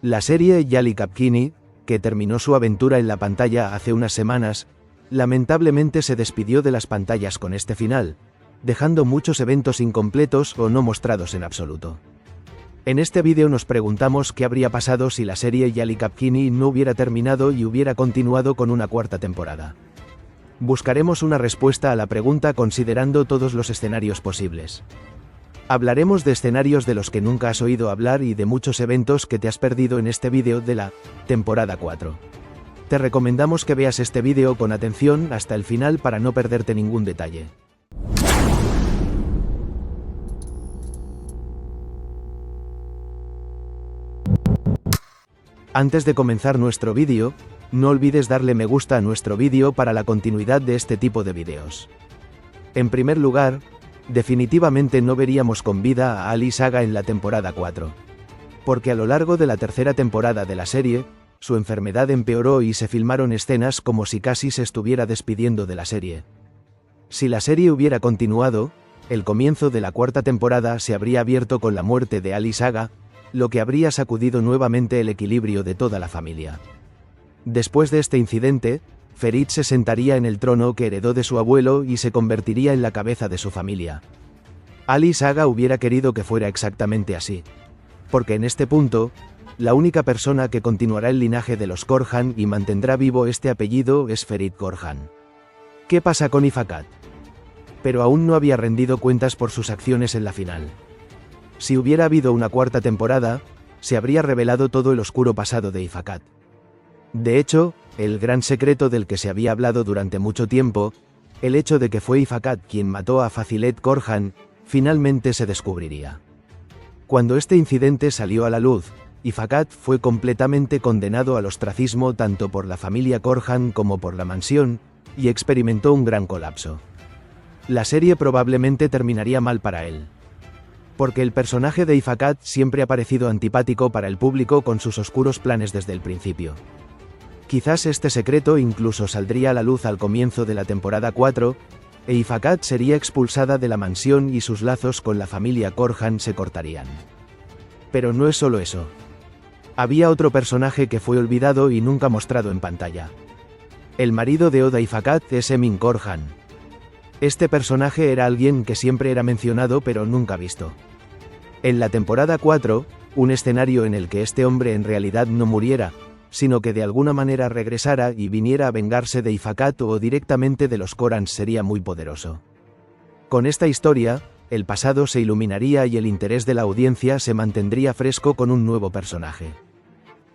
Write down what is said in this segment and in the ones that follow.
La serie Yali Kapkini, que terminó su aventura en la pantalla hace unas semanas, lamentablemente se despidió de las pantallas con este final, dejando muchos eventos incompletos o no mostrados en absoluto. En este vídeo nos preguntamos qué habría pasado si la serie Yali Kapkini no hubiera terminado y hubiera continuado con una cuarta temporada. Buscaremos una respuesta a la pregunta considerando todos los escenarios posibles. Hablaremos de escenarios de los que nunca has oído hablar y de muchos eventos que te has perdido en este vídeo de la temporada 4. Te recomendamos que veas este vídeo con atención hasta el final para no perderte ningún detalle. Antes de comenzar nuestro vídeo, no olvides darle me gusta a nuestro vídeo para la continuidad de este tipo de vídeos. En primer lugar, definitivamente no veríamos con vida a Ali Saga en la temporada 4. Porque a lo largo de la tercera temporada de la serie, su enfermedad empeoró y se filmaron escenas como si casi se estuviera despidiendo de la serie. Si la serie hubiera continuado, el comienzo de la cuarta temporada se habría abierto con la muerte de Ali Saga, lo que habría sacudido nuevamente el equilibrio de toda la familia. Después de este incidente, Ferit se sentaría en el trono que heredó de su abuelo y se convertiría en la cabeza de su familia. Ali Saga hubiera querido que fuera exactamente así. Porque en este punto, la única persona que continuará el linaje de los Korhan y mantendrá vivo este apellido es Ferit Korhan. ¿Qué pasa con Ifakat? Pero aún no había rendido cuentas por sus acciones en la final. Si hubiera habido una cuarta temporada, se habría revelado todo el oscuro pasado de Ifakat. De hecho, el gran secreto del que se había hablado durante mucho tiempo, el hecho de que fue Ifakat quien mató a Fazilet Korhan, finalmente se descubriría. Cuando este incidente salió a la luz, Ifakat fue completamente condenado al ostracismo tanto por la familia Korhan como por la mansión, y experimentó un gran colapso. La serie probablemente terminaría mal para él. Porque el personaje de Ifakat siempre ha parecido antipático para el público con sus oscuros planes desde el principio. Quizás este secreto incluso saldría a la luz al comienzo de la temporada 4, e Ifakat sería expulsada de la mansión y sus lazos con la familia Korhan se cortarían. Pero no es solo eso. Había otro personaje que fue olvidado y nunca mostrado en pantalla. El marido de Oda Ifakat es Emin Korhan. Este personaje era alguien que siempre era mencionado pero nunca visto. En la temporada 4, un escenario en el que este hombre en realidad no muriera, sino que de alguna manera regresara y viniera a vengarse de Ifakat o directamente de los Korans sería muy poderoso. Con esta historia, el pasado se iluminaría y el interés de la audiencia se mantendría fresco con un nuevo personaje.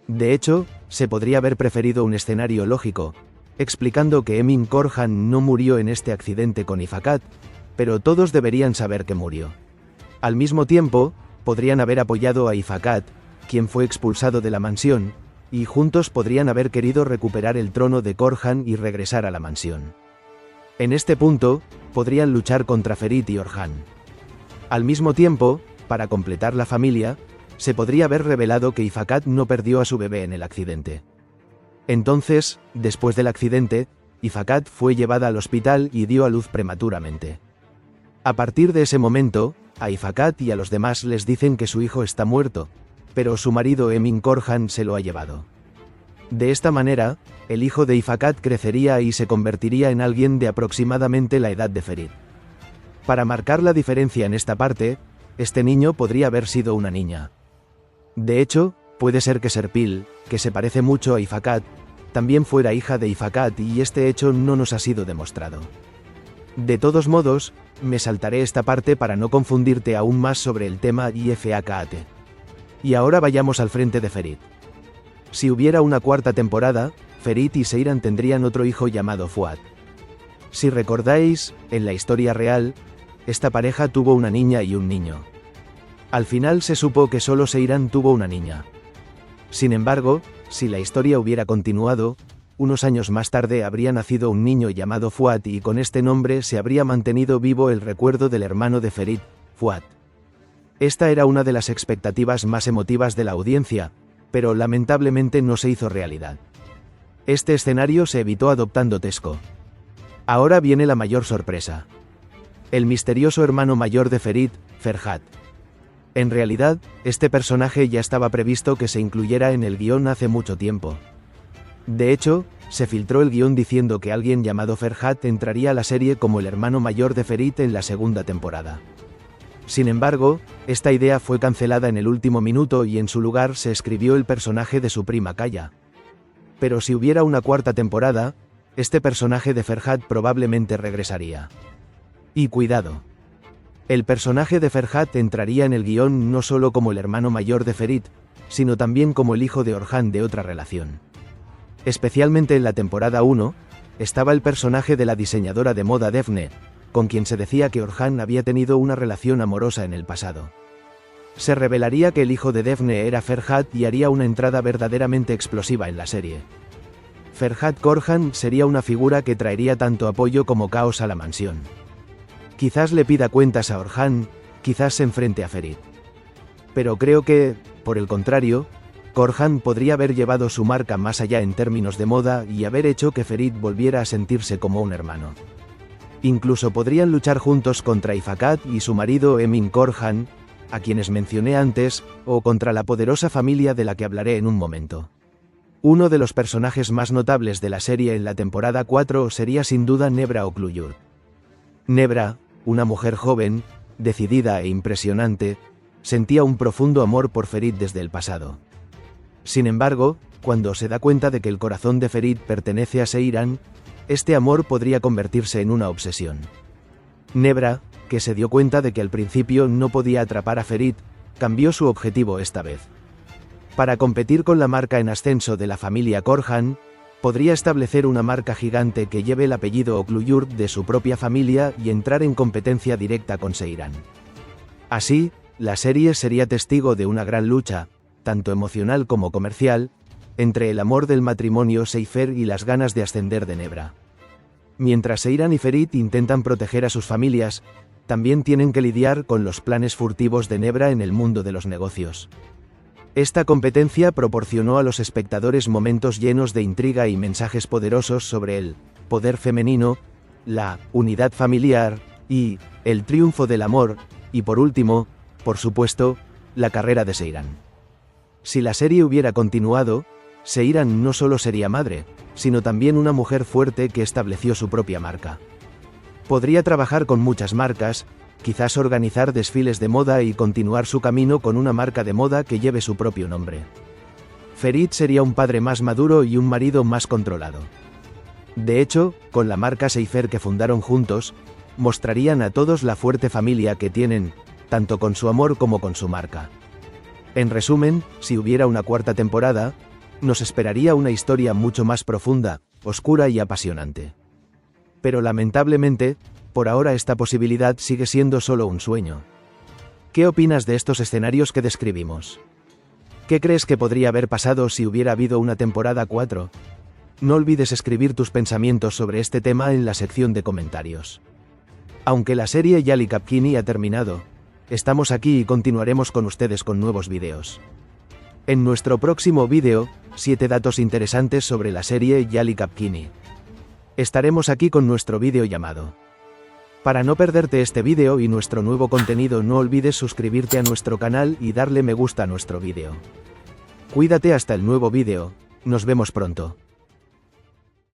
De hecho, se podría haber preferido un escenario lógico, explicando que Emin Korhan no murió en este accidente con Ifakat, pero todos deberían saber que murió. Al mismo tiempo, podrían haber apoyado a Ifakat, quien fue expulsado de la mansión, y juntos podrían haber querido recuperar el trono de Korhan y regresar a la mansión. En este punto, podrían luchar contra Ferit y Orhan. Al mismo tiempo, para completar la familia, se podría haber revelado que Ifakat no perdió a su bebé en el accidente. Entonces, después del accidente, Ifakat fue llevada al hospital y dio a luz prematuramente. A partir de ese momento, a Ifakat y a los demás les dicen que su hijo está muerto, pero su marido Emin Korhan se lo ha llevado. De esta manera, el hijo de Ifakat crecería y se convertiría en alguien de aproximadamente la edad de Ferit. Para marcar la diferencia en esta parte, este niño podría haber sido una niña. De hecho, puede ser que Serpil, que se parece mucho a Ifakat, también fuera hija de Ifakat y este hecho no nos ha sido demostrado. De todos modos, me saltaré esta parte para no confundirte aún más sobre el tema Ifakat. Y ahora vayamos al frente de Ferit. Si hubiera una cuarta temporada, Ferit y Seiran tendrían otro hijo llamado Fuad. Si recordáis, en la historia real, esta pareja tuvo una niña y un niño. Al final se supo que solo Seiran tuvo una niña. Sin embargo, si la historia hubiera continuado, unos años más tarde habría nacido un niño llamado Fuad y con este nombre se habría mantenido vivo el recuerdo del hermano de Ferit, Fuad. Esta era una de las expectativas más emotivas de la audiencia, pero lamentablemente no se hizo realidad. Este escenario se evitó adoptando Tesco. Ahora viene la mayor sorpresa. El misterioso hermano mayor de Ferit, Ferhat. En realidad, este personaje ya estaba previsto que se incluyera en el guión hace mucho tiempo. De hecho, se filtró el guión diciendo que alguien llamado Ferhat entraría a la serie como el hermano mayor de Ferit en la segunda temporada. Sin embargo, esta idea fue cancelada en el último minuto y en su lugar se escribió el personaje de su prima Kaya. Pero si hubiera una cuarta temporada, este personaje de Ferhat probablemente regresaría. Y cuidado. El personaje de Ferhat entraría en el guión no solo como el hermano mayor de Ferit, sino también como el hijo de Orhan de otra relación. Especialmente en la temporada 1, estaba el personaje de la diseñadora de moda Defne, con quien se decía que Orhan había tenido una relación amorosa en el pasado. Se revelaría que el hijo de Defne era Ferhat y haría una entrada verdaderamente explosiva en la serie. Ferhat Korhan sería una figura que traería tanto apoyo como caos a la mansión. Quizás le pida cuentas a Orhan, quizás se enfrente a Ferit. Pero creo que, por el contrario, Korhan podría haber llevado su marca más allá en términos de moda y haber hecho que Ferit volviera a sentirse como un hermano. Incluso podrían luchar juntos contra Ifakat y su marido Emin Korhan, a quienes mencioné antes, o contra la poderosa familia de la que hablaré en un momento. Uno de los personajes más notables de la serie en la temporada 4 sería sin duda Nebra Okluyurt. Nebra, una mujer joven, decidida e impresionante, sentía un profundo amor por Ferit desde el pasado. Sin embargo, cuando se da cuenta de que el corazón de Ferit pertenece a Seiran, este amor podría convertirse en una obsesión. Nebra, que se dio cuenta de que al principio no podía atrapar a Ferit, cambió su objetivo esta vez. Para competir con la marca en ascenso de la familia Korhan, podría establecer una marca gigante que lleve el apellido Okluyurt de su propia familia y entrar en competencia directa con Seiran. Así, la serie sería testigo de una gran lucha, tanto emocional como comercial, entre el amor del matrimonio Seifer y las ganas de ascender de Nebra. Mientras Seiran y Ferit intentan proteger a sus familias, también tienen que lidiar con los planes furtivos de Nebra en el mundo de los negocios. Esta competencia proporcionó a los espectadores momentos llenos de intriga y mensajes poderosos sobre el poder femenino, la unidad familiar y el triunfo del amor, y por último, por supuesto, la carrera de Seiran. Si la serie hubiera continuado, Seiran no solo sería madre, sino también una mujer fuerte que estableció su propia marca. Podría trabajar con muchas marcas, quizás organizar desfiles de moda y continuar su camino con una marca de moda que lleve su propio nombre. Ferit sería un padre más maduro y un marido más controlado. De hecho, con la marca Seifer que fundaron juntos, mostrarían a todos la fuerte familia que tienen, tanto con su amor como con su marca. En resumen, si hubiera una cuarta temporada, nos esperaría una historia mucho más profunda, oscura y apasionante. Pero lamentablemente, por ahora esta posibilidad sigue siendo solo un sueño. ¿Qué opinas de estos escenarios que describimos? ¿Qué crees que podría haber pasado si hubiera habido una temporada 4? No olvides escribir tus pensamientos sobre este tema en la sección de comentarios. Aunque la serie Yali Kapkini ha terminado, estamos aquí y continuaremos con ustedes con nuevos vídeos. En nuestro próximo vídeo, 7 datos interesantes sobre la serie Yali Kapkini. Estaremos aquí con nuestro vídeo llamado. Para no perderte este vídeo y nuestro nuevo contenido, no olvides suscribirte a nuestro canal y darle me gusta a nuestro vídeo. Cuídate hasta el nuevo vídeo, nos vemos pronto.